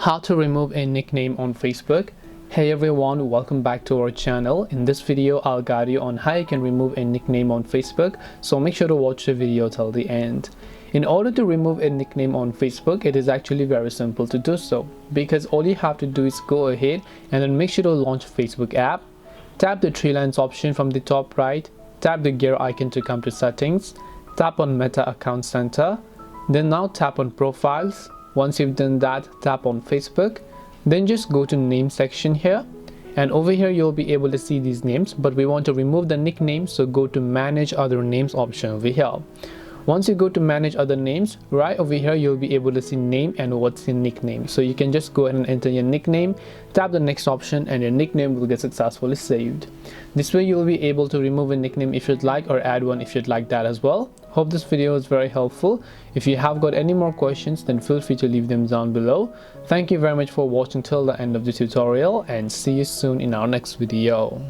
How to remove a nickname on Facebook. Hey everyone, welcome back to our channel. In this video I'll guide you on how you can remove a nickname on Facebook, so make sure to watch the video till the end. In order to remove a nickname on Facebook, it is actually very simple to do so, because all you have to do is go ahead and then make sure to launch Facebook app. Tap the three lines option from the top right, tap the gear icon to come to settings, tap on Meta Account Center, then now tap on profiles. Once you've done that, tap on Facebook, then just go to name section here, and over here you'll be able to see these names, but we want to remove the nickname, so go to manage other names option over here. Once you go to manage other names, right over here you'll be able to see name and what's your nickname, so you can just go ahead and enter your nickname, tap the next option, and your nickname will get successfully saved. This way you'll be able to remove a nickname if you'd like, or add one if you'd like that as well. Hope this video was very helpful. If you have got any more questions, then feel free to leave them down below. Thank you very much for watching till the end of the tutorial, and see you soon in our next video.